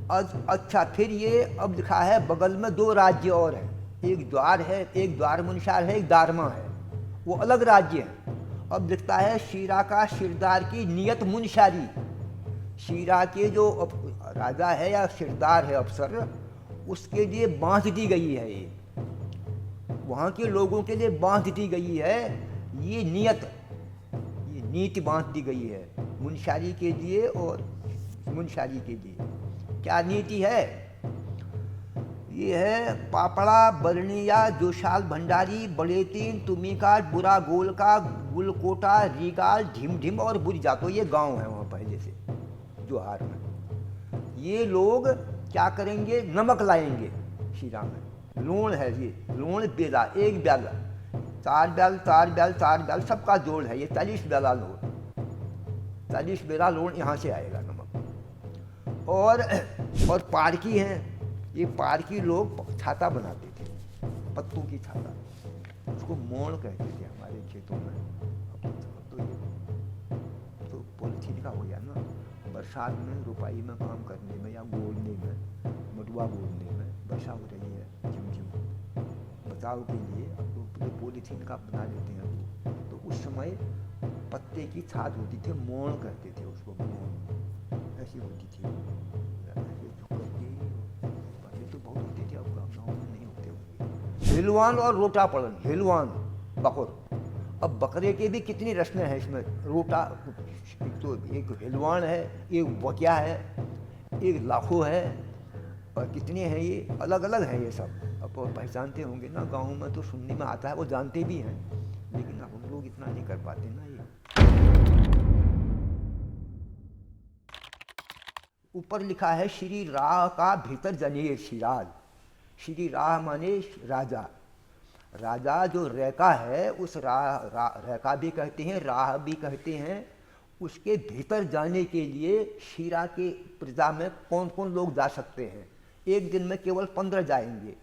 अच्छा, फिर ये अब लिखा है बगल में दो राज्य और हैं, एक द्वार है, एक द्वार मुनशार है, एक दारमा है, वो अलग राज्य हैं। अब लिखता है शीरा का शिरदार की नियत मुनशारी। शीरा के जो राजा है या शिरदार है अफसर, उसके लिए बांध दी गई है ये, वहाँ के लोगों के लिए बांध दी गई है ये नियत, ये नीति बांध दी गई है मुनशारी के लिए और मुनशारी के लिए। क्या नीति है? ये है पापड़ा बरनिया जोशाल भंडारी बड़े तीन तुमिका बुरा गोल का गुलकोटा रीगाल ढिम ढिम और बुरी जातो, ये गांव है वहाँ पहले से जोहार में। ये लोग क्या करेंगे? नमक लाएंगे शीरा में, लूण है ये, लूण बेला, एक बैल, चार बैल, चार बैल, चार बैल, सबका जोड़ है ये 40 बेला लूण, 40 बेला लूण यहाँ से आएगा नमक। और पारकी हैं, ये पारकी लोग छाता बनाते थे, पत्तों की छाता, उसको मोड़ कहते थे हमारे खेतों में। तो ये तो पॉलिथीन का हो गया ना, बरसात में रुपाई में काम करने में या गोड़ने में, मडुआ गोड़ने में, वर्षा हो रही है झिमझिम, बचाव के लिए अब तो पूरे पॉलिथीन का बना लेते हैं वो। तो उस समय पत्ते की छात होती थी, मोड़ कहते थे उसको, मोड़ ऐसी होती थी। पहले तो बहुत होते थे, अब गाँव में नहीं होते होंगे। हिलवान और रोटा पड़न, हिलवान बकर, अब बकरे के भी कितनी रस्में हैं इसमें। रोटा तो एक हिलवान है, एक बकिया है, एक लाखों है, और कितने हैं ये, अलग अलग हैं ये सब। अब पहचानते होंगे ना, गाँव में तो सुनने में आता है, वो जानते भी हैं, लेकिन अब हम लोग इतना नहीं कर पाते ना। ये ऊपर लिखा है श्री राह का भीतर जनेर शिराज। श्री राह माने राजा, राजा जो रैका है उस रैका भी कहते हैं, राह भी कहते हैं। उसके भीतर जाने के लिए शीरा के प्रजा में कौन कौन लोग जा सकते हैं? एक दिन में केवल 15 जाएंगे।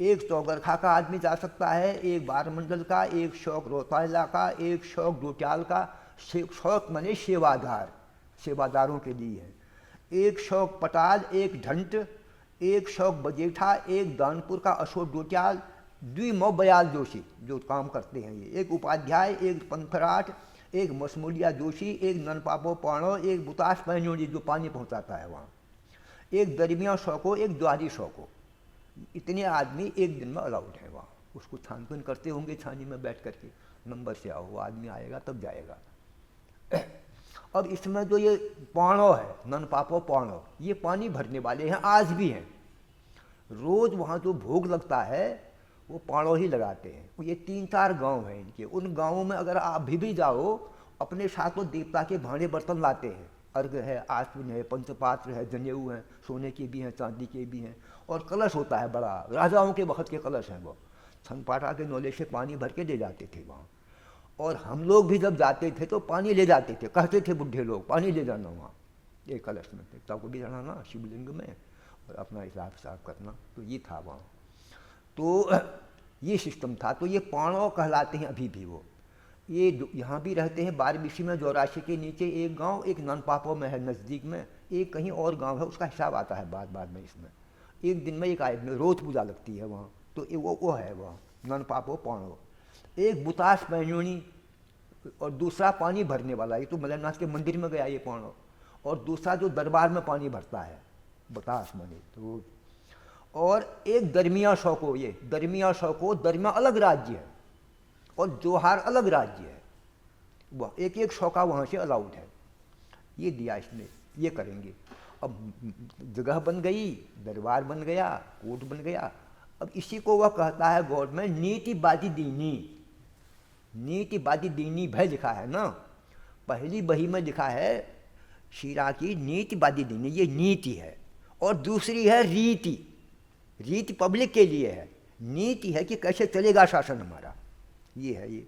एक चौगरखा का आदमी जा सकता है, एक बारमंडल का, एक शौक रोहताला का, एक शौक डोट्याल का। शौक माने सेवादार, सेवादारों के लिए है। एक शौक पटाल, एक ढंट, एक शौक बजेठा, एक दानपुर का अशोक डोट्याल, द्विमौ बयाल जोशी जो काम करते हैं ये, एक उपाध्याय, एक पंथराट, एक मसमूलिया जोशी, एक ननपापो पाणो, एक बुतास पैनोड़ी जो पानी पहुंचाता है वहाँ, एक दरमिया शौको, एक द्वारी शौको। इतने आदमी एक दिन में अलाउड है वहाँ। उसको छानबीन करते होंगे छानी में बैठ करके, नंबर से आओ, वो आदमी आएगा तब जाएगा। अब इसमें जो ये पाणो है, ननपापो पाणो, ये पानी भरने वाले हैं, आज भी हैं। रोज़ वहाँ जो भोग लगता है वो पाणो ही लगाते हैं। ये 3-4 गांव हैं इनके। उन गांवों में अगर आप भी जाओ, अपने साथ वो देवता के भांडे बर्तन लाते हैं। अर्घ है, आश्विन है, पंचपात्र है, जनेऊ हैं, सोने के भी हैं, चांदी के भी हैं, और कलश होता है बड़ा, राजाओं के वक्त के कलश हैं वो। छनपाटा के नोले से पानी भर के ले जाते थे वहाँ। और हम लोग भी जब जाते थे तो पानी ले जाते थे, कहते थे बुढ़े लोग पानी ले जाना वहाँ, एक कलश में देवता को भी चढ़ाना शिवलिंग में, और अपना हिसाब करना। तो ये था वहाँ, तो ये सिस्टम था। तो ये पाणो कहलाते हैं अभी भी वो। ये यहाँ भी रहते हैं, बारबिशी में, जोराशी के नीचे एक गांव, एक ननपापो में है नज़दीक में, एक कहीं और गांव है, उसका हिसाब आता है बाद में इसमें। एक दिन में एक आदमी रोज पूजा लगती है वहाँ, तो वो है वहाँ ननपापो पाणो। एक बुतास पैनोनी, और दूसरा पानी भरने वाला, ये तो मलयनाथ के मंदिर में गया ये पाणो। और दूसरा जो दरबार में पानी भरता है, बुतास माने तो। और एक दरमिया शौको, ये दरमिया शौको, दरमिया अलग राज्य है और जोहार अलग राज्य है। वह एक एक शौका वहाँ से अलाउड है। ये दिया इसने, ये करेंगे। अब जगह बन गई, दरबार बन गया, कोर्ट बन गया। अब इसी को वह कहता है गवर्नमेंट नीति बादी दीनी। नीति बादी दीनी भय लिखा है ना, पहली बही में लिखा है शीरा की नीति बादी दीनी, ये नीति है। और दूसरी है रीति, रीति पब्लिक के लिए है, नीति है कि कैसे चलेगा शासन हमारा, ये है ये।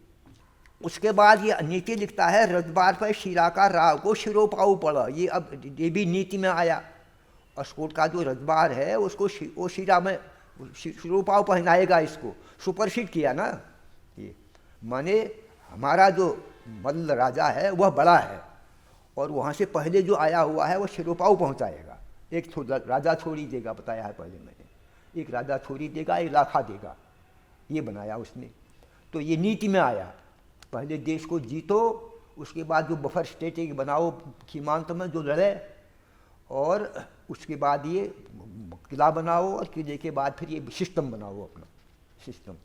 उसके बाद ये नीति लिखता है रजबार पर शीरा का राव को शिरोपाऊ पड़ा, ये अब ये भी नीति में आया। अस्कोट का जो रजबार है उसको वो शीरा में शिरोपाऊ पहनाएगा, इसको सुपरसीड किया ना ये। माने हमारा जो मल्ल राजा है वह बड़ा है और वहाँ से पहले जो आया हुआ है वह शिरोपाऊ पहुँचाएगा। एक राजा छोड़ी देगा, बताया है पहले मैंने, एक राजा छोड़ी देगा, एक लाखा देगा, ये बनाया उसने। तो ये नीति में आया, पहले देश को जीतो, उसके बाद जो बफर स्टेट एक बनाओ सीमांत में जो लड़े, और उसके बाद ये किला बनाओ, और किले के बाद फिर ये सिस्टम बनाओ अपना सिस्टम।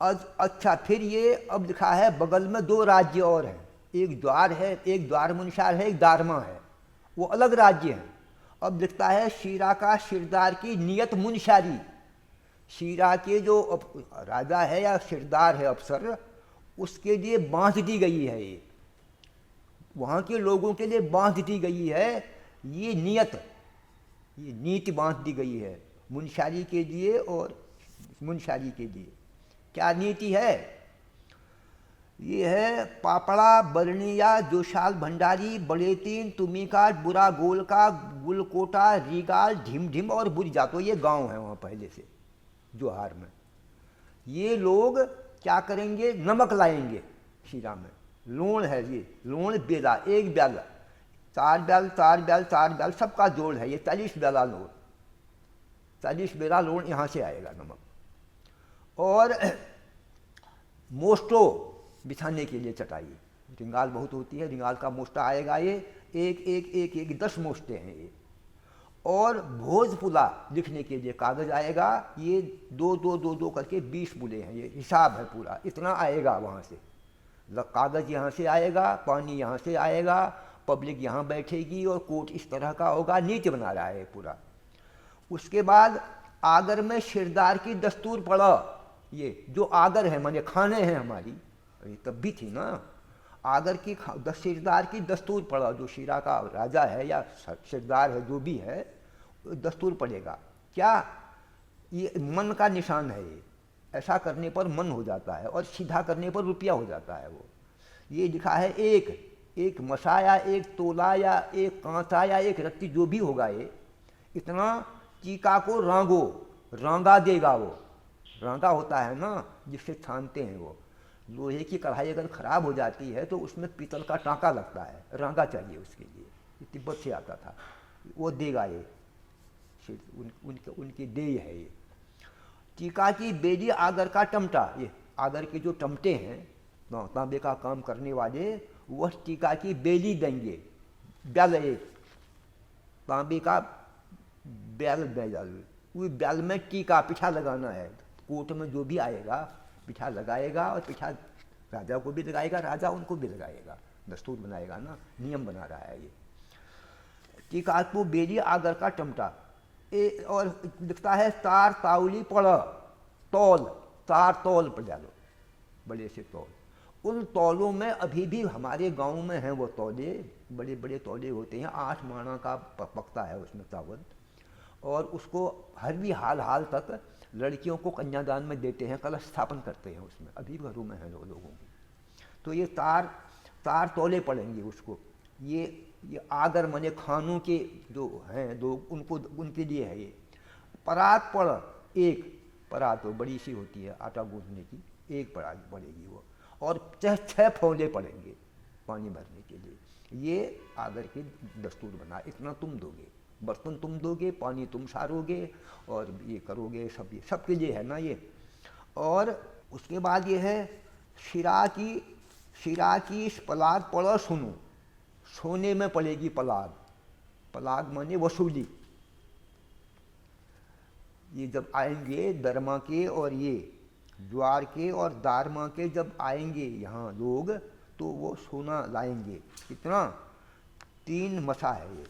अच्छा, फिर ये अब लिखा है बगल में 2 राज्य और हैं, एक द्वार है, एक द्वार मुनशार है, एक दारमा है, वो अलग राज्य हैं। अब लिखता है शीरा का सिरदार की नियत मुनशारी, शीरा के जो राजा है या सिरदार है अफसर, उसके लिए बांध दी गई है, ये वहाँ के लोगों के लिए बांध दी गई है ये नियत, ये नीति बांध दी गई है मुनशारी के लिए और मुनशारी के लिए। क्या नीति है? ये है पापड़ा बरनिया जोशाल भंडारी बड़े तीन तुमिका बुरा गोल का गुलकोटा रीगाल ढिम ढिम और बुरी जातो, ये गांव है वहाँ पहले से जोहार में। ये लोग क्या करेंगे, नमक लाएंगे शीरा में, लोण है ये, लोण बेला, एक बैल, 4 बैल 4 बैल 4 बैल सबका जोड़ है ये, 40 बेला लोण, 40 बेला लोण यहाँ से आएगा नमक। और मोस्टो बिछाने के लिए चटाई, रिंगाल बहुत होती है, रिंगाल का मोस्टा आएगा ये, एक एक एक एक 10 मोस्टे हैं ये। और भोजपुला लिखने के लिए कागज़ आएगा, ये 2 2 2 2 करके 20 पुले हैं, ये हिसाब है पूरा, इतना आएगा वहाँ से। कागज़ यहाँ से आएगा, पानी यहाँ से आएगा, पब्लिक यहाँ बैठेगी और कोर्ट इस तरह का होगा, नीति बना रहा है पूरा। उसके बाद आगर में सिरदार की दस्तूर पड़ा, ये जो आगर है माने खाने हैं हमारी, तब भी थी ना, आगर की सिरदार की दस्तूर पड़ा, जो शीरा का राजा है या सिरदार है जो भी है, दस्तूर पड़ेगा। क्या? ये मन का निशान है, ये ऐसा करने पर मन हो जाता है और सीधा करने पर रुपया हो जाता है वो। ये लिखा है एक मसा या एक तोला या एक कांटा या एक रत्ती जो भी होगा, ये इतना चीका को रांगो, रांगा देगा वो, रांगा होता है ना जिससे छानते हैं वो। लोहे की कढ़ाई अगर ख़राब हो जाती है तो उसमें पीतल का टाँका लगता है, रांगा चाहिए उसके लिए, ये तिब्बत से आता था, वो देगा ये, उनके देय है ये। टीका की बेली आगर का टमटा, ये आगर के जो टमटे हैं तांबे का काम करने वाले, वह टीका की बेली देंगे, बैल, एक तांबे का बैल उस बैल में टीका पिछा लगाना है, कोर्ट में जो भी आएगा पिछा लगाएगा, और पिछा राजा को भी लगाएगा, राजा उनको भी लगाएगा, दस्तूर बनाएगा ना, नियम बना रहा है ये। टीका को बेली आगर का टमटा, और दिखता है तार ताउली पड़, तौल, तार तौल पड़ जालो, बड़े से तौल। उन तौलों में अभी भी हमारे गांव में हैं वो तौले, बड़े बड़े तौले होते हैं, 8 माणा का पकता है उसमें चावल, और उसको हर भी हाल तक लड़कियों को कन्यादान में देते हैं, कलश स्थापन करते हैं उसमें, अभी घरों में है लोगों की। तो ये तार तौले पड़ेंगे उसको, ये आगर मने खानों के जो हैं लोग, उनको उनके लिए है ये। परात पड़, एक परात तो बड़ी सी होती है आटा गूंथने की, एक परात पड़ेगी वो, और 6 फौले पड़ेंगे पानी भरने के लिए। ये आगर की दस्तूर बना, इतना तुम दोगे, बर्तन तुम दोगे, पानी तुम सारोगे, और ये करोगे, सब ये सबके लिए है ना ये। और उसके बाद ये है शिरा की पलाद पड़ो सुनो, सोने में पड़ेगी पलाद, पलाद माने वसूली। ये जब आएंगे दरमा के और ये ज्वार के और दारमा के जब आएंगे यहाँ लोग, तो वो सोना लाएंगे, कितना 3 मसा है ये,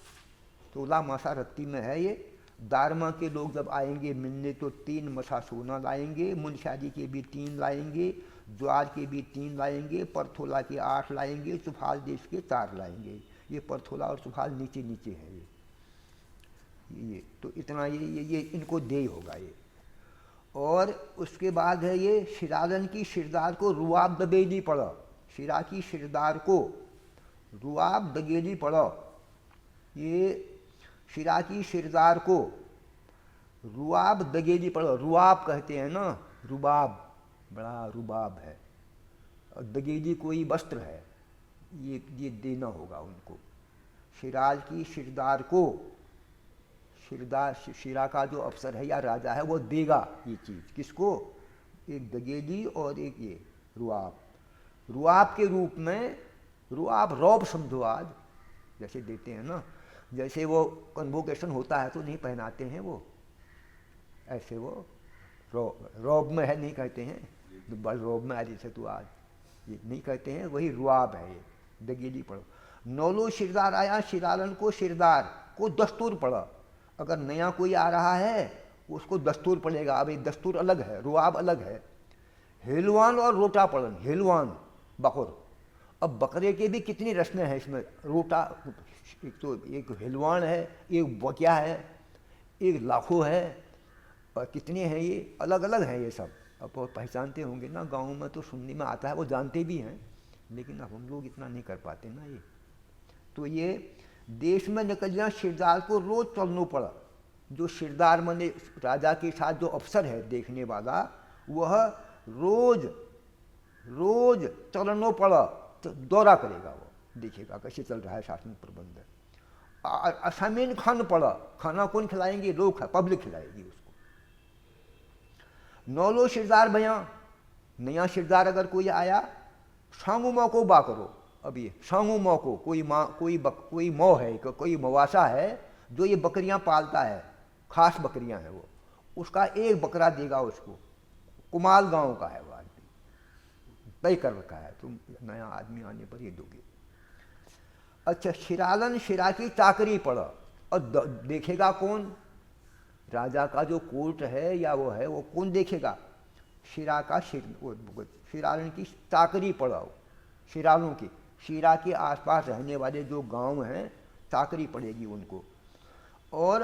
16 मसा रत्ती में है ये। दारमा के लोग जब आएंगे मिलने तो 3 मसा सोना लाएंगे, मुनशारी के भी 3 लाएंगे, ज्वार के भी 3 लाएंगे, परथोला के 8 लाएंगे, चुफाल देश के 4 लाएंगे। ये परथोला और चुफाल नीचे नीचे है ये तो इतना ये इनको देय होगा ये। और उसके बाद है ये शिरालन की शिरदार को रुआब दबेली पड़ा, शिरा की शिरदार को रुआब दगेली पड़ा, ये शिरा की शिरदार को रुआब दगेली पड़ा, रुआब कहते हैं ना, रुबाब, बड़ा रुबाब है, और दगेली कोई वस्त्र है, ये देना होगा उनको। शिराज की शिरदार को शिरा का जो अफसर है या राजा है वो देगा ये चीज़ किसको, एक दगेली और एक ये रुआब, रुआब के रूप में, रुआब रौब समझो आज जैसे देते हैं ना, जैसे वो कन्वोकेशन होता है तो नहीं पहनाते हैं वो, ऐसे वो रौब में है नहीं कहते हैं, तो बड़ रौब में आ जैसे तू आज ये नहीं कहते हैं, वही रुआब है ये, दगेली पढ़ो। नौलो शिरदार आया, शिरालन को शिरदार को दस्तूर पढ़ा, अगर नया कोई आ रहा है उसको दस्तूर पड़ेगा, अब ये दस्तूर अलग है, रुआब अलग है। हेलवान और रोटा पड़न, हेलवान बकुर, अब बकरे के भी कितनी रस्में हैं इसमें, रोटा एक तो एक हेलवान है, एक बकिया है, एक लाखों है, और कितने हैं ये, अलग अलग हैं ये सब। अब वो पहचानते होंगे ना, गाँव में तो सुनने में आता है, वो जानते भी हैं, लेकिन अब हम लोग इतना नहीं कर पाते ना ये। तो ये देश में निकलना शिरदार को रोज चलना पड़ा, जो शिरदार माने राजा के साथ जो अफसर है देखने वाला, वह रोज रोज चलना पड़ा, तो दौरा करेगा, वो देखेगा कैसे चल रहा है शासन प्रबंध। असामीन खान पड़ा, खाना कौन खिलाएंगे, लोग पब्लिक खिलाएगी उसको। नौलो शिरदार भैया, नया शिरदार अगर कोई आया, सांगू माँ को बा करो, अब ये सांगू माँ को कोई मौ है, कोई मवासा है जो ये बकरियां पालता है, खास बकरियां हैं वो, उसका एक बकरा देगा उसको, कुमाल गांव का है वो आदमी, तय कर रखा है, तुम नया आदमी आने पर ये दोगे। अच्छा, शिरालन शिरा की चाकरी पड़ा, और देखेगा कौन, राजा का जो कोर्ट है या वो है, वो कौन देखेगा, शिरा का शिरालन की चाकरी पड़ा, शिरालों की, शिरा के आसपास रहने वाले जो गांव हैं चाकरी पड़ेगी उनको। और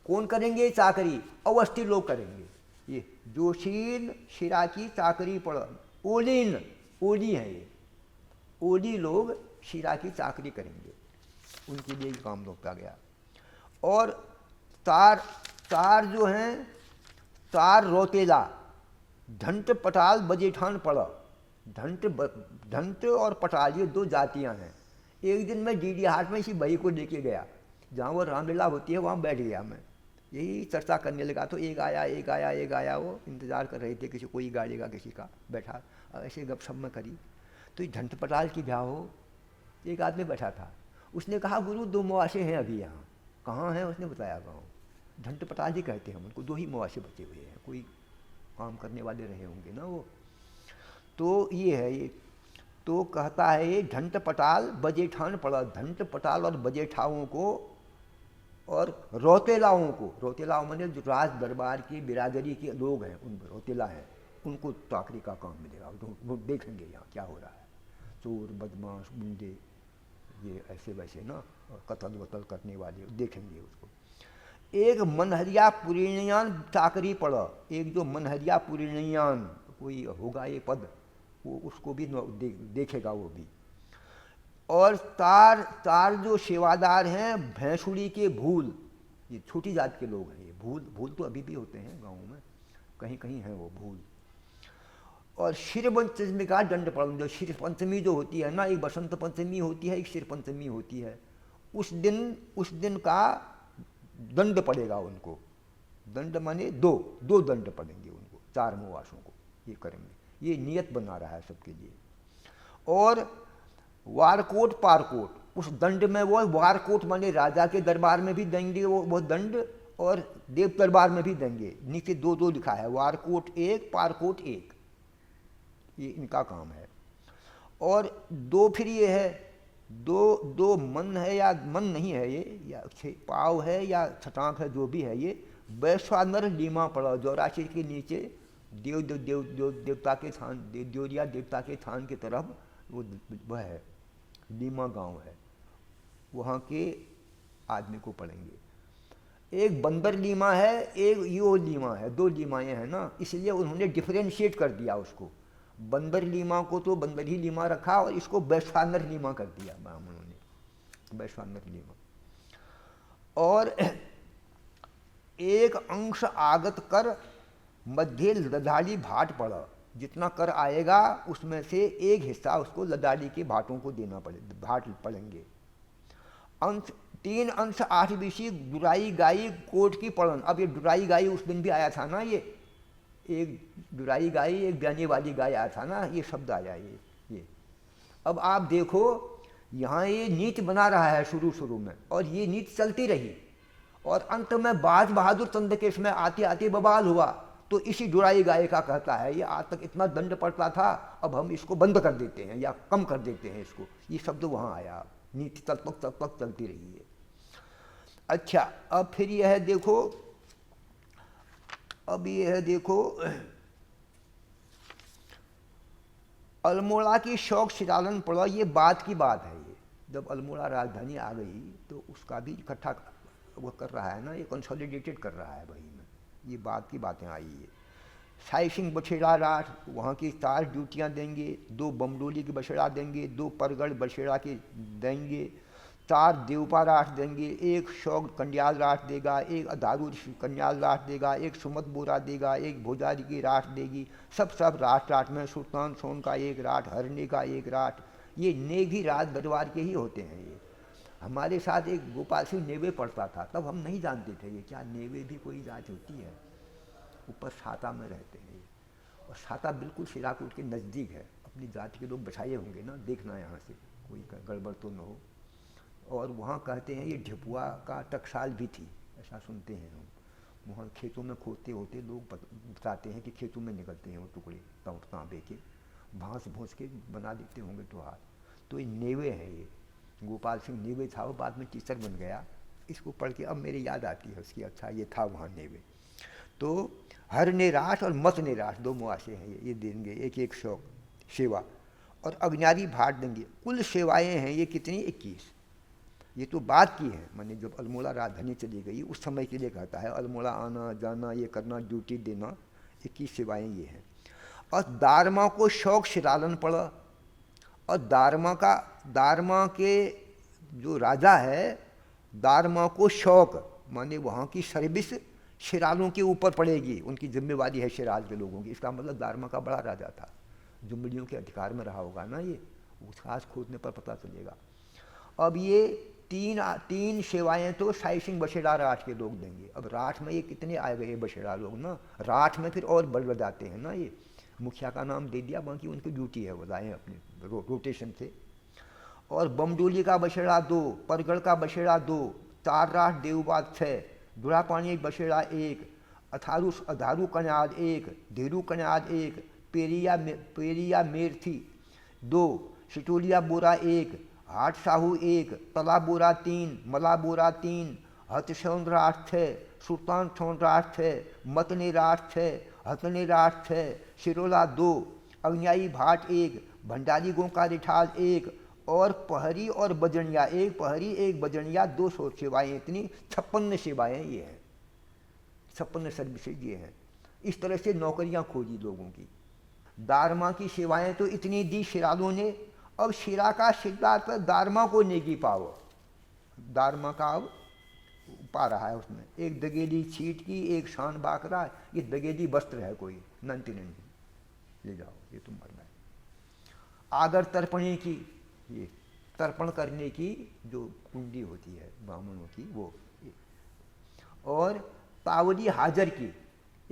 कौन करेंगे चाकरी, अवस्थी लोग करेंगे, ये जोशील शिरा की चाकरी पड़ा, ओलीन ओली है ये, ओली लोग शिरा की चाकरी करेंगे, उनके लिए काम रोका गया। और तार जो हैं, तार रोतेला, ढंट पटाल बजेठान पड़ा, ढंट और पटाल ये दो जातियां हैं। एक दिन मैं डीडी हाट में इसी भाई को लेके गया, जहाँ वो रामलीला होती है, वहाँ बैठ गया मैं, यही चर्चा करने लगा, तो एक आया, वो इंतज़ार कर रहे थे किसी, कोई गाड़ी का किसी का, बैठा ऐसे गपशप में करी, तो ये ढंट पटाल की ब्याह हो, एक आदमी बैठा था, उसने कहा गुरु दो मुआशे हैं अभी यहाँ, कहाँ हैं, उसने बताया गाँव, ढंट पटाल ही कहते हैं उनको, दो ही मुआशे बचे हुए हैं, कोई काम करने वाले रहे होंगे ना वो, तो ये है ये। तो कहता है ये ढंट पटाल बजेठान पड़ा, ढंट पटाल और बजेठाओं को और रोतेलाओं को, रोतेलाओं माने जो राज दरबार की बिरादरी के लोग हैं, उन रोतेला हैं, उनको चाकरी का काम मिलेगा, वो देखेंगे यहाँ क्या हो रहा है, चोर बदमाश गुंडे ये ऐसे वैसे ना, कत्ल वतल करने वाले देखेंगे उसको। एक मनहरिया पुरीणियान चाकरी पड़ा, एक जो मनहरिया पुरीणियान कोई होगा ये पद, वो उसको भी देखेगा वो भी। और तार जो सेवादार हैं भैंसुड़ी के भूल, ये छोटी जात के लोग हैं, ये भूल तो अभी भी होते हैं गाँव में, कहीं कहीं हैं वो भूल। और शिर पंचमी का दंड पड़ा, जो शिर पंचमी जो होती है ना, एक बसंत पंचमी होती है, एक शिर पंचमी होती है, उस दिन का दंड पड़ेगा उनको, दंड माने दो दंड पड़ेंगे उनको, 4 मुआसों को ये करेंगे, ये नियत बना रहा है सबके लिए। और वारकोट पारकोट, उस दंड में वो वारकोट माने राजा के दरबार में भी देंगे वो दंड, और देव दरबार में भी देंगे, नीचे 2 लिखा है, वारकोट 1 पारकोट 1, ये इनका काम है। और 2 फिर ये है, दो मन है या मन नहीं है ये, या पाव है या छटाक है, जो भी है ये, वैश्वानर लीमा पड़ा, जोराशिर के नीचे देवता के थान, देवरिया देवता के थान की तरफ वह है, लीमा गांव है, वहाँ के आदमी को पढ़ेंगे। एक बंदर लीमा है, एक यो लीमा है, 2 लीमाएँ हैं ना, इसलिए उन्होंने डिफ्रेंशिएट कर दिया उसको, बंदर लीमा को तो बंदर ही लीमा रखा, और इसको वैश्वानर लीमा कर दिया ब्राह्मणों ने, वैश्वानर लीमा। और एक अंश आगत कर मध्य लदाली भाट पड़ा, जितना कर आएगा उसमें से एक हिस्सा उसको लदाली के भाटों को देना पड़े, भाट पड़ेंगे। अंश 3 अंश 8 बीसी दुराई गाई कोट की पड़न। अब ये दुराई गाई उस दिन भी आया था ना, ये एक दुराई गाय एक ब्याने वाली गाय आया था ना, ये शब्द आया ये। अब आप देखो यहाँ ये नीति बना रहा है शुरू शुरू में, और ये नीति चलती रही, और अंत में बाज बहादुर चंद के इसमें आते आते बवाल हुआ, तो इसी दुराई गाय का कहता है ये आज तक इतना दंड पड़ता था, अब हम इसको बंद कर देते हैं या कम कर देते हैं इसको, ये शब्द वहाँ आया। नीति तब तक चलती रही है। अच्छा, अब फिर यह देखो, अब यह देखो अल्मोड़ा की शौक शिरालन पड़ा, ये बात की बात है। ये जब अल्मोड़ा राजधानी आ गई तो उसका भी इकट्ठा वो कर रहा है ना, ये कंसोलिडेटेड कर रहा है भाई में, ये बात की बातें आई है। साई सिंह बछेड़ा राठ वहाँ की 4 ड्यूटियाँ देंगे, 2 बमडोली के बछेड़ा देंगे, 2 परगढ़ बछेड़ा के देंगे, 4 देवपा राठ देंगे, 1 शौक कंडियाल राठ देगा, 1 अधारू कंडियाल राठ देगा, 1 सुमत बोरा देगा, 1 भोजारी की राठ देगी, सब राठ में सुल्तान सोन का 1 राठ, हरने का 1 राठ। ये नेगी राज दरबार के ही होते हैं। ये हमारे साथ एक गोपाल सिंह नेवे पढ़ता था, तब हम नहीं जानते थे ये क्या नेवे भी कोई जात होती है। ऊपर साता में रहते हैं ये, और साता बिल्कुल सिराकूट के नज़दीक है। अपनी जाति के लोग बछाए होंगे ना, देखना यहाँ से कोई गड़बड़ तो न हो। और वहाँ कहते हैं ये ढिपुआ का टकसाल भी थी, ऐसा सुनते हैं हम। वहाँ खेतों में खोदते होते लोग बताते हैं कि खेतों में निकलते हैं वो टुकड़े तांबे के, भांस भूस के बना देते होंगे त्योहार। तो ये नेवे हैं, ये गोपाल सिंह नेवे था, वो बाद में टीचर बन गया। इसको पढ़ के अब मेरी याद आती है उसकी, अच्छा ये था वहाँ नेवे। तो हर निराश और मत निराश 2 मुआशे हैं ये देंगे, 1 शौक सेवा, और अग्नियारी भाट देंगे। कुल सेवाएं हैं ये कितनी, 21। ये तो बात की है, मैंने जब अल्मोड़ा राजधानी चली गई उस समय के लिए कहता है, अल्मोड़ा आना जाना ये करना ड्यूटी देना, 21 सेवाएँ ये हैं। और दारमा को शौक शिरालन पड़ा, और दारमा के जो राजा है, दारमा को शौक माने वहाँ की सर्विस शिरालों के ऊपर पड़ेगी, उनकी जिम्मेवारी है शिराल के लोगों की। इसका मतलब दारमा का बड़ा राजा था, जुम्बड़ियों के अधिकार में रहा होगा ना, ये उस खास खोदने पर पता चलेगा। अब ये 3 सेवाएं तो साई सिंह बछेड़ा राठ के लोग देंगे। अब राठ में ये कितने आए गए बछेड़ा लोग ना, राठ में फिर और बढ़ जाते हैं ना, ये मुखिया का नाम दे दिया, बाकी उनकी ड्यूटी है, बताएँ अपने रोटेशन से। और बमडोली का बछेड़ा 2, परगढ़ का बछेड़ा 2, 4 राठ देवबाद 6, दुरा पानी बछेड़ा 1, अधारू कन्याद 1, धेरू कन्याद 1, पेरिया मेरथी 2, सिटोलिया बोरा 1, हाट साहू 1, तला बोरा 3, मला बोरा 3, हथसौन राठ 6, सुल्तान सोन राठ 6, मतने राठ 6, हथने राठ 6, सिरोला 2, अग्नियाई भाट 1, भंडारी गों का रिठाल 1, और पहरी और बजनिया 1 पहरी 1 बजनिया 200 सेवाएँ, इतनी 56 सेवाएँ ये हैं, 56 सर्विसेज ये हैं। इस तरह से नौकरियां खोजी लोगों की। दारमा की सेवाएं तो इतनी दी शिरालों ने। अब शिरा का सिद्धार्थ पर दारमा को नेगी पाओ, दारमा का अब पा रहा है उसमें। 1 दगेली छीट की, 1 शान बाकरा, ये दगेली वस्त्र है कोई, नंती ले जाओ ये तुम मरना है। आगर तर्पणी की, ये तर्पण करने की जो कुंडी होती है ब्राह्मणों की वो, और तावली हाजर की,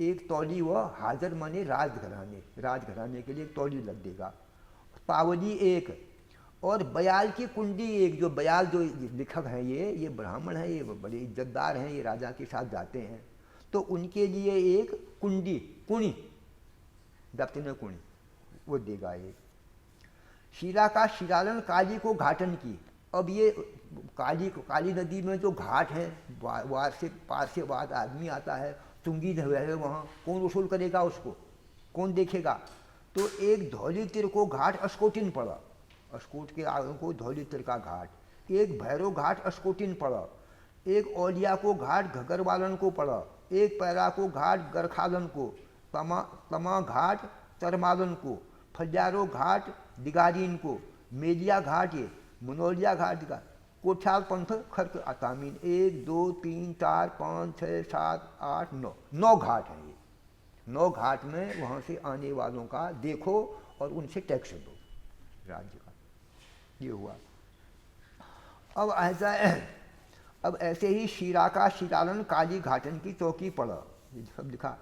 1 तौली व हाजर माने राजघराने के लिए 1 तौली लग देगा, पावली 1, और बयाल की कुंडी 1। जो बयाल जो लेखक हैं ये ब्राह्मण हैं, ये बड़े इज्जतदार हैं, ये राजा के साथ जाते हैं, तो उनके लिए 1 कुणी दफ्तर कुणी वो देगा 1। शिरा का शिरालन काली को घाटन की। अब ये काली नदी में जो घाट है, वार से पार से बाद आदमी आता है, तुंगी है वहाँ, कौन वसूल करेगा उसको, कौन देखेगा। तो 1 धौली तिर को घाट अस्कोटिन पड़ा, अस्कोट के आगे को धौली तिर का घाट, 1 भैरव घाट अस्कोटिन पड़ा, 1 औलिया को घाट घगरवालन को पड़ा, 1 पैरा को घाट गरखालन को, तमा घाट तरमालन को, फजारो घाट दिगारीन को, मेलिया घाट ये मनोलिया घाट का, कोठाल पंथ खर्क अतामीन। 1 2 3 4 5 6 7 8 9 घाट हैं ये। 9 घाट में वहाँ से आने वालों का देखो और उनसे टैक्स दो राज्य का, ये हुआ। अब ऐसा अब ऐसे ही शीरा का शीरालन काली घाटन की चौकी पड़ा, ये सब लिखा।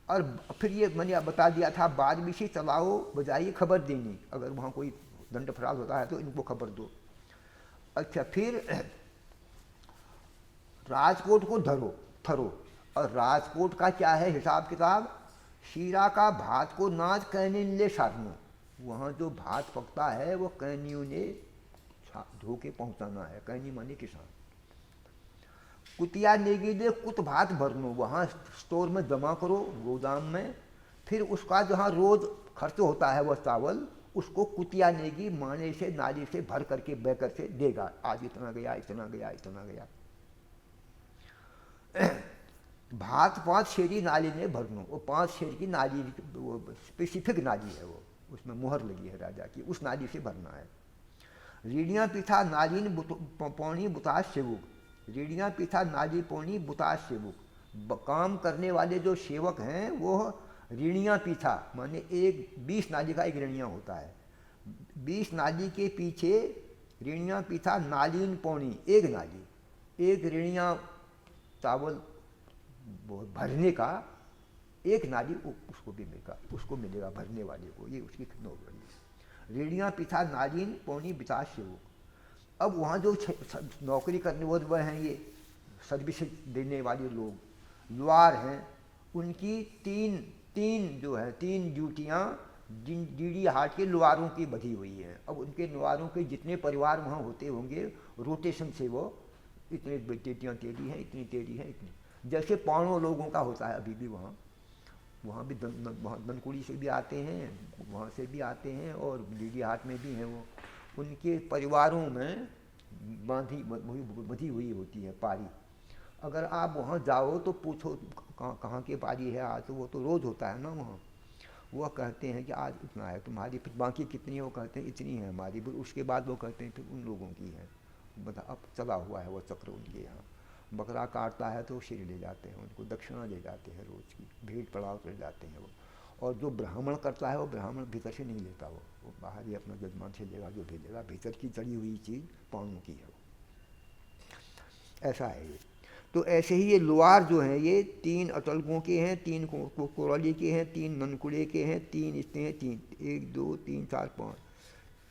और फिर ये मैंने बता दिया था, बाद में से चलाओ बजाइए खबर देनी, अगर वहाँ कोई दंड फराज होता है तो इनको खबर दो। अच्छा, फिर राजकोट को थरो। और राजकोट का क्या है हिसाब किताब, शीरा का भात को नाच कहने ले साधनो, वहाँ जो भात पकता है वो कैनियों ने धो के पहुँचाना है, कैनी माने किसान। कुतिया नेगी दे कुत भात भरनो, वहाँ स्टोर में जमा करो गोदाम में, फिर उसका जहाँ रोज खर्च होता है वह चावल, उसको कुतिया नेगी माने से नाली से भर करके बहकर से देगा, आज इतना गया इतना गया इतना गया। भात 5 शेरी नाली ने भरनो, वो 5 शेर की नाली, वो स्पेसिफिक नाली है, वो उसमें मुहर लगी है राजा की, उस नाली से भरना है। रीढ़ियाँ पीठा नालीन पौनी बुतास सेवक, रीढ़ियाँ पीठा नाली पौनी बुतास सेवक, काम करने वाले जो सेवक हैं वो रीढ़ियाँ पीछा माने 20 नाली का एक रीढ़ियाँ होता है, 20 नाली के पीछे रीढ़ियाँ पीछा नालीन पौनी, एक नाली, एक रीढ़ियाँ चावल भरने का एक नाली उसको मिलेगा भरने वाले को, ये उसकी रीढ़ियाँ पीछा नालीन पौनी बितास सेवक। अब वहाँ जो नौकरी करने वह हैं, ये सर्विस देने वाले लोग लुआर हैं, उनकी तीन जो है 3 ड्यूटियाँ डीडी हाट के लुआरों की बधी हुई हैं। अब उनके लुआरों के जितने परिवार वहाँ होते होंगे रोटेशन से, वो इतने टेटियाँ तेरी हैं, इतनी तेरी हैं, इतनी, जैसे 5 लोगों का होता है अभी भी वहाँ भी दनकुड़ी से भी आते हैं, वहाँ से भी आते हैं, और डीडी हाट में भी हैं वो, उनके परिवारों में बधी हुई होती है पारी। अगर आप वहाँ जाओ तो पूछो कहाँ के पारी है आज, तो वो तो रोज़ होता है ना वहाँ, वो कहते हैं कि आज इतना है तुम्हारी, फिर बाकी कितनी है वो कहते हैं इतनी है हमारी, फिर उसके बाद वो कहते हैं फिर उन लोगों की है, बता अब चला हुआ है वो चक्र उनके यहाँ। बकरा काटता है तो सिर ले जाते हैं, उनको दक्षिणा ले जाते हैं रोज़ की, भेंट पड़ाव ले जाते हैं वो। और जो ब्राह्मण करता है वो ब्राह्मण भीतर से नहीं लेता, वो बाहर ही अपना जजमान से लेगा, जो भेजेगा भीतर की चढ़ी हुई चीज़ पाँवों की है वो, ऐसा है ये। तो ऐसे ही ये लुआर जो हैं ये 3 अटलगों के हैं, 3 कोराली के हैं, 3 ननकुड़े के हैं, 3 इसके हैं, 3 1 2 3 4 5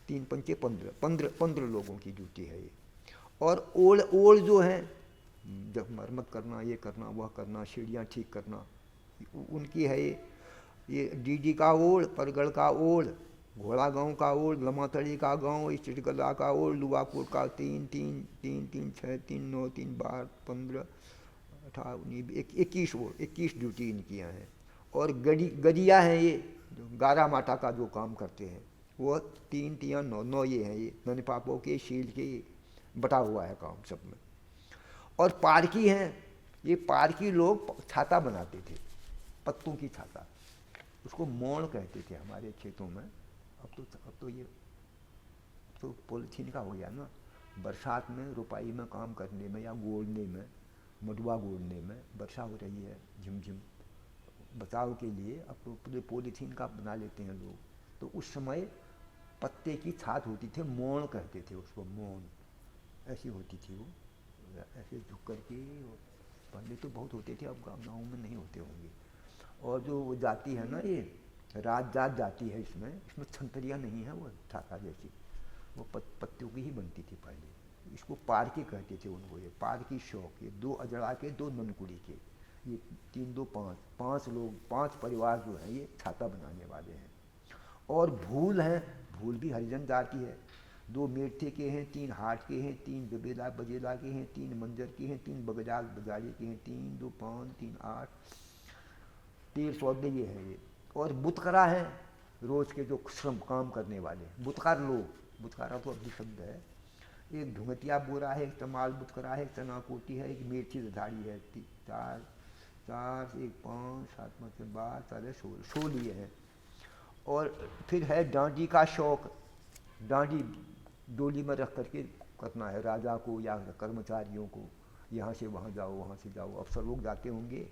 3 पंचे 15 लोगों की ड्यूटी है ये। और ओल जो हैं, जब मरम्मत करना, ये करना वह करना, सीढ़ियाँ ठीक करना, उनकी है ये डीडी का ओल, परगढ़ का ओल, घोड़ा गांव का ओल, लमातड़ी का गांव, चिटगला का ओल, लुआपुर का 3 3 3 3 6 3 9 3 12 15 18 19 21 ओल, 21 ड्यूटी इनकी हैं। और गड़िया हैं ये जो गारा माटा का जो काम करते हैं, वो 3 3 9 ये हैं, ये नन पापों के शील के बटा हुआ है काम सब में। और पारकी हैं, ये पारकी लोग छाता बनाते थे, पत्तों की छाता, उसको मोड़ कहते थे हमारे खेतों में। अब तो ये तो पॉलीथीन का हो गया ना, बरसात में रुपाई में काम करने में या गोड़ने में, मडुआ गोड़ने में, वर्षा हो रही है झिमझिम, बचाव के लिए अब तो पूरे पॉलीथीन का बना लेते हैं लोग। तो उस समय पत्ते की छात होती थी, मोड़ कहते थे उसको, मोड़ ऐसी होती थी वो, ऐसे झुक करके, पहले तो बहुत होते थे, अब गाँव में नहीं होते होंगे। और जो वो जाति है ना, ये रात जात जाती है, इसमें छंतरियाँ नहीं है, वो छाता जैसी, वो पत्तियों की ही बनती थी पहले। इसको पारकी कहते थे उनको, ये पारकी शौक, ये 2 अजड़ा के 2 ननकुड़ी के, ये 3 2 5 लोग, 5 परिवार जो हैं ये छाता बनाने वाले हैं। और भूल हैं, भूल भी हरिजन जाति है, 2 मेरठे के हैं, 3 हाट के हैं, 3 बजेला के हैं, 3 मंजर के हैं, 3 बजारी के हैं, 3 2 5 3 8 13 सौदे ये हैं ये। और बुतकरा हैं, रोज़ के जो श्रम काम करने वाले बुतकार लोग, बुतकारा तो अभी शब्द है, एक ढुंगतिया बोरा है, एक तमाल बुतकरा है, एक चना कोटी है, एक मेथी झाड़ी है, 4 1 5 7 5 12 16 ये है। और फिर है डांडी का शौक, डांडी डोली में रख करके करना है राजा को या कर्मचारियों को, यहाँ से वहाँ जाओ, वहाँ से जाओ, अफसर लोग जाते होंगे।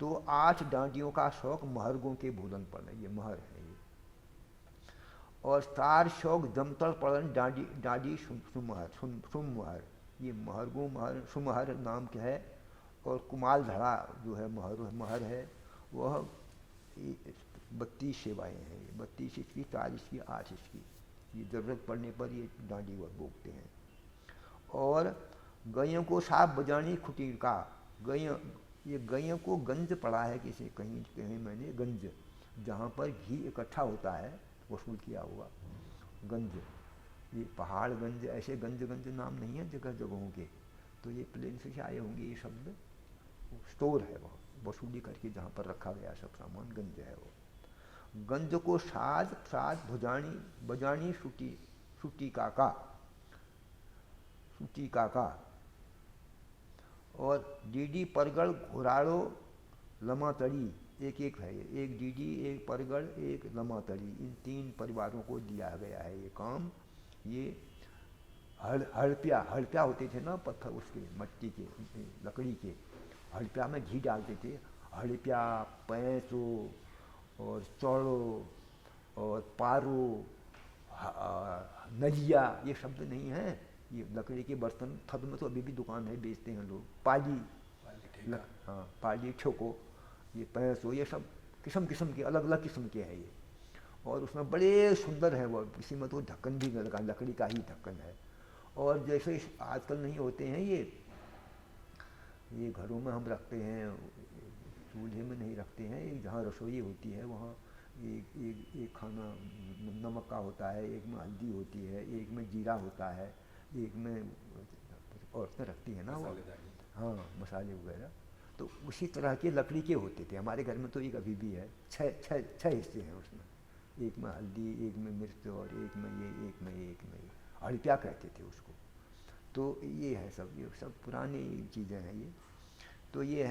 तो 8 डांडियों का शौक महर्गों के भोजन पर, ये महर है ये। और 4 शौक जमतल पड़न डांडी सुमहर, ये महरगो महर सुमहर नाम के है, और कुमाल धड़ा जो है महर है वह 32 सेवाएँ हैं, 32 इसकी, 4 इसकी, 8 इसकी। ये ज़रूरत पड़ने पर ये डांडी वह बोलते हैं। और गैयों को साफ बजानी खुटी का, ये गैयों को गंज पड़ा है किसी कहीं कहीं मैंने, गंज जहाँ पर घी इकट्ठा होता है वसूल किया हुआ गंज। ये पहाड़गंज ऐसे गंज नाम नहीं है जगह जगहों के, तो ये प्लेन से आए होंगे ये शब्द। स्टोर है वो, वसूली करके जहाँ पर रखा गया सब सामान, गंज है वो। गंज को साज साज बजानी सुटी काका, और डीडी परगड़ घोराड़ो लमातड़ी, एक है ये, एक डीडी, एक परगड़, एक लमातड़ी, इन 3 परिवारों को दिया गया है ये काम। ये हड़पिया होते थे ना पत्थर, उसके मट्टी के लकड़ी के, हड़पिया में घी डालते थे। हड़पिया, पैंसो और चौड़ो और पारो, नलिया, ये शब्द नहीं है, ये लकड़ी के बर्तन। थद में तो अभी भी दुकान है, बेचते हैं लोग। पाली, हाँ पाली, ठोको, ये पैंसो, ये सब किस्म किस्म के, अलग अलग किस्म के हैं ये। और उसमें बड़े सुंदर है वो, किसी में तो ढक्कन भी लगा, लकड़ी का ही ढक्कन है। और जैसे आजकल नहीं होते हैं ये घरों में हम रखते हैं, चूल्हे में नहीं रखते हैं, एक जहाँ रसोई होती है वहाँ एक खाना नमक का होता है, एक में हल्दी होती है, एक में जीरा होता है, एक में औरतें रखती है ना वो, हाँ मसाले वगैरह। तो उसी तरह के लकड़ी के होते थे हमारे घर में, तो एक अभी भी है। छः हिस्से हैं उसमें, एक में हल्दी, एक में मिर्च, और एक में ये हड़पिया कहते थे उसको। तो ये है सब, ये सब पुरानी चीज़ें हैं ये। तो ये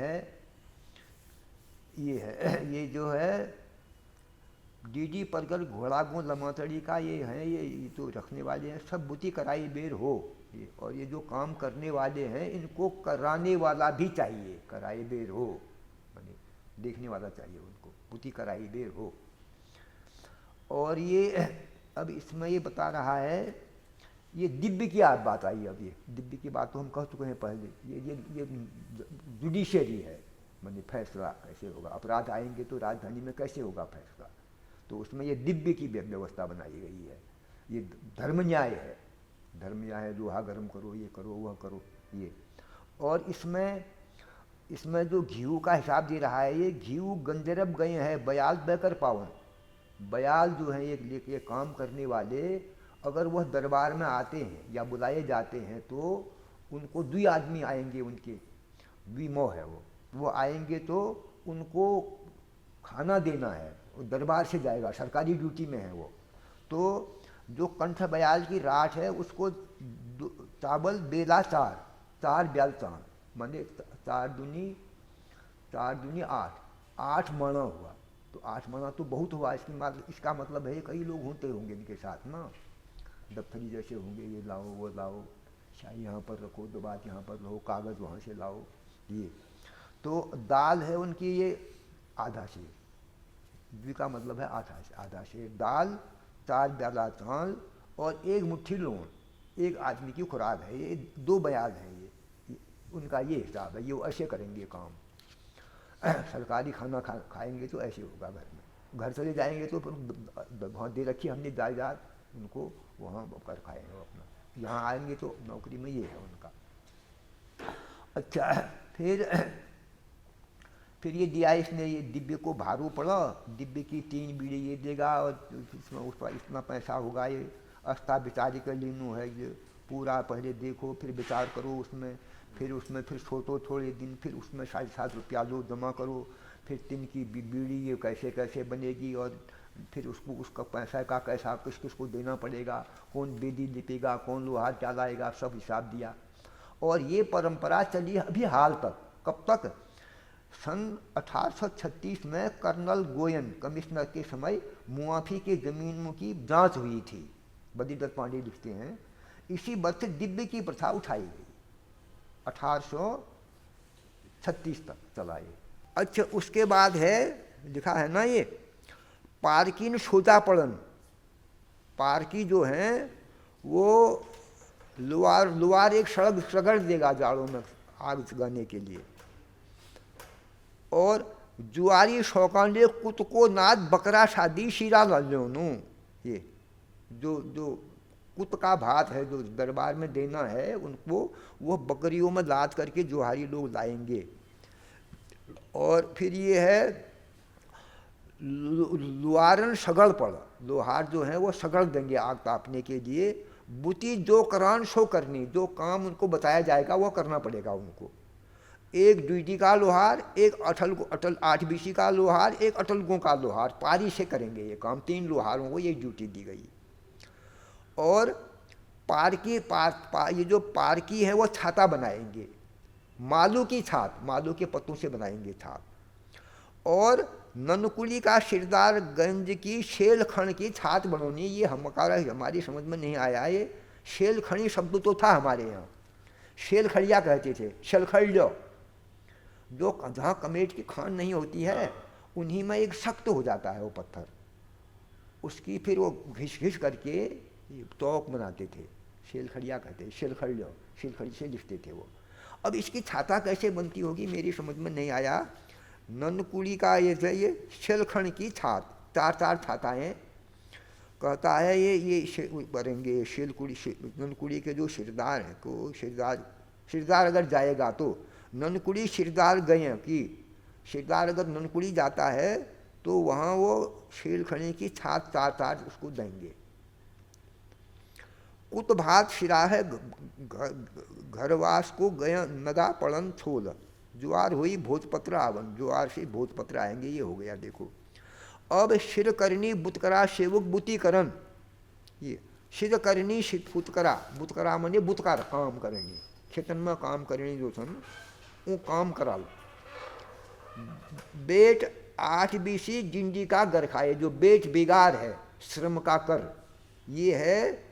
ये जो है डीडी परगल घोड़ा गो लमातड़ी का ये है, ये तो रखने वाले हैं सब। बुती कराई बेर हो ये, और ये जो काम करने वाले हैं इनको कराने वाला भी चाहिए, कराई बेर हो माने देखने वाला चाहिए उनको, बुती कराई बेर हो। और ये अब इसमें ये बता रहा है, ये दिव्य की बात आई। अब ये दिव्य की बात तो हम कह चुके हैं पहले। ये जुडिशरी है, माने फैसला कैसे होगा, अपराध आएंगे तो राजधानी में कैसे होगा फैसला, तो उसमें ये दिव्य की व्यवस्था बनाई गई है। ये धर्म न्याय है, लोहा गर्म करो, ये करो, वह करो ये। और इसमें जो घीव का हिसाब दे रहा है, ये घीव गंजरब गए हैं बयाल बेकर पावन। बयाल जो हैं ये काम करने वाले, अगर वह दरबार में आते हैं या बुलाए जाते हैं तो उनको 2 आदमी आएंगे, उनके 2 मोह है वो आएंगे तो उनको खाना देना है, दरबार से जाएगा, सरकारी ड्यूटी में है वो। तो जो कंठ बयाल की राठ है उसको चावल बेला 4 ब्याल चार, माने 4 दूनी 8 मणा हुआ। तो 8 मणा तो बहुत हुआ, इसका मतलब है कई लोग होते होंगे इनके साथ ना, दफ्तरी जैसे होंगे, ये लाओ वो लाओ, शाही यहाँ पर रखो, दो बात यहाँ पर रखो, कागज़ वहाँ से लाओ ये। तो दाल है उनकी ये आधा शेर, द्वि का मतलब है आधा शेर दाल, 4 प्याला चावल और 1 मुट्ठी लोन, एक आदमी की खुराक है। ये 2 बयान हैं ये उनका ये हिसाब है, ये ऐसे करेंगे काम। सरकारी खाना खाएंगे तो ऐसे होगा घर में, घर चले जाएंगे तो फिर वहाँ दे रखी हमने जायदाद, उनको वहाँ कर खाएंगे अपना। यहाँ आएंगे तो नौकरी में ये है उनका। अच्छा, फिर ये दिया इसने, ये दिव्य को भारू पड़ा, दिव्य की 3 बीड़ी ये देगा और इसमें उस पर इतना पैसा होगा, ये अस्ता विचारी कर लीनू है, ये पूरा पहले देखो फिर विचार करो उसमें, फिर सोचो थोड़े दिन, फिर उसमें 7.5 रुपया लो जमा करो, फिर 3 की बीड़ी ये कैसे बनेगी, और फिर उसका पैसा का कैसा किस को देना पड़ेगा, कौन बेदी लिपेगा, कौन लोहार चलाएगा, सब हिसाब दिया। और ये परंपरा चली अभी हाल तक। कब तक? सन 1836 में कर्नल गोयन कमिश्नर के समय मुआफी के ज़मीनों की जांच हुई थी, बद्रीदत्त पांडे लिखते हैं। इसी वर्ष से दिव्य की प्रथा उठाई गई, 1836 तक चला ये। अच्छा, उसके बाद है लिखा है ना ये पारकीन सोचापड़न, पारकी जो हैं वो लुहार लुहार एक सगड़ देगा जाड़ों में आग जगाने के लिए। और जुआरी शौकांडे कुत को नाद बकरा शादी शीरा लाल्योनु, ये जो जो कुत का भात है जो दरबार में देना है उनको, वो बकरियों में लाद करके जुहारी लोग लाएंगे। और फिर ये है लुहारन सगड़ पड़, लोहार जो है वो सगड़ देंगे आग तापने के लिए। बुती जो करान सो करनी, जो काम उनको बताया जाएगा वो करना पड़ेगा उनको। एक ड्यूटी का लोहार, एक अटल 8 का लोहार, एक अटलगों का लोहार, पारी से करेंगे ये काम। 3 लोहारों को ये ड्यूटी दी गई। और ये जो पारकी है वो छाता बनाएंगे, मालू की छात, मालू के पत्तों से बनाएंगे छात। और ननकुली का सिरदार गंज की शेलखण की छात बनोनी, ये हमारी समझ में नहीं आया। ये शेलखणी शब्द तो था हमारे यहाँ, शेलखड़िया कहते थे, शेलखड़ियो, जो जहाँ कमेट की खान नहीं होती है उन्हीं में एक सख्त हो जाता है वो पत्थर, उसकी फिर वो घिस घिस करके तोक बनाते थे, शेलखड़िया कहते, शेलखड़ियो, शेलखड़ी से लिखते थे वो। अब इसकी छाता कैसे बनती होगी मेरी समझ में नहीं आया। ननकुली का ये शेलखण की छात, 4 छाताएँ कहता है ये करेंगे। ननकुली के जो सिरदार हैं को सिरदार अगर जाएगा तो ननकुली सिरदार गए कि सिरदार अगर ननकुली जाता है तो वहाँ वो शेलखणी की छात 4 उसको देंगे। कुत भात शिरा है घरवास को गया नगा पड़न छोल, जुआर हुई भोजपत्र आवन, जुआर से भोजपत्र आएंगे, ये हो गया। देखो अब शिर करनी बुतकरा सेवक बुतीकरण, ये शिर करनी बुतकरा, बुतकरा मने बुतकार काम करनी, खेतन में काम करनी जो सन वो काम कराल। बेट 8 बीसी जिंदी का घर खाए, जो बेट बिगार है श्रम का कर, ये है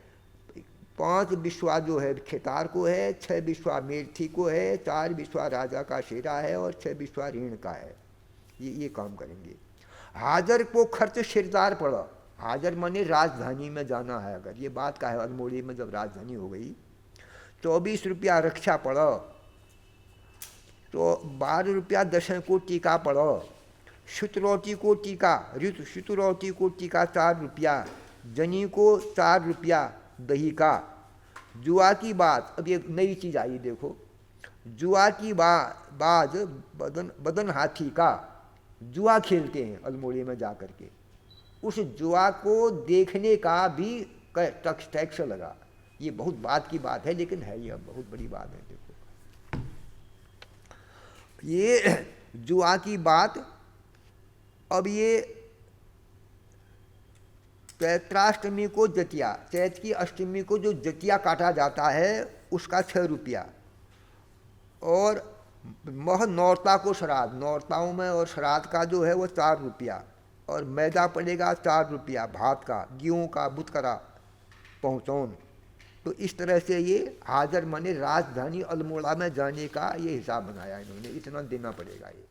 5 बिस्वा जो है खेतार को है, 6 बिस्वा मेर्थी को है, 4 बिस्वा राजा का शेरा है और 6 बिस्वा ऋण का है, ये काम करेंगे। हाजर को खर्च सिरदार पड़ा, हाजर माने राजधानी में जाना है अगर, ये बात का है अल्मोड़ी में जब राजधानी हो गई 24 रुपया रक्षा पड़ा, तो 12 रुपया 10 को टीका पड़ा, शुतरौटी को टीका, ऋतु शुतरौटी को टीका 4 रुपया, जनी को 4 रुपया दही का। जुआ की बात, अब ये नई चीज़ आई देखो, जुआ की बाज बदन हाथी का, जुआ खेलते हैं अल्मोड़ी में जा कर के, उस जुआ को देखने का भी टैक्स लगा। ये बहुत बात की बात है लेकिन है, ये बहुत बड़ी बात है। देखो ये जुआ की बात, अब ये चैत्राष्टमी को जतिया, चैत की अष्टमी को जो जतिया काटा जाता है उसका 6 रुपया, और मह नौरता को श्राद्ध, नौरताओं में और श्राद्ध का जो है वो 4 रुपया, और मैदा पड़ेगा 4 रुपया भात का, गेहूँ का बुतकरा पहुँचौन। तो इस तरह से ये हाजर माने राजधानी अल्मोड़ा में जाने का ये हिसाब बनाया इन्होंने, इतना देना पड़ेगा ये।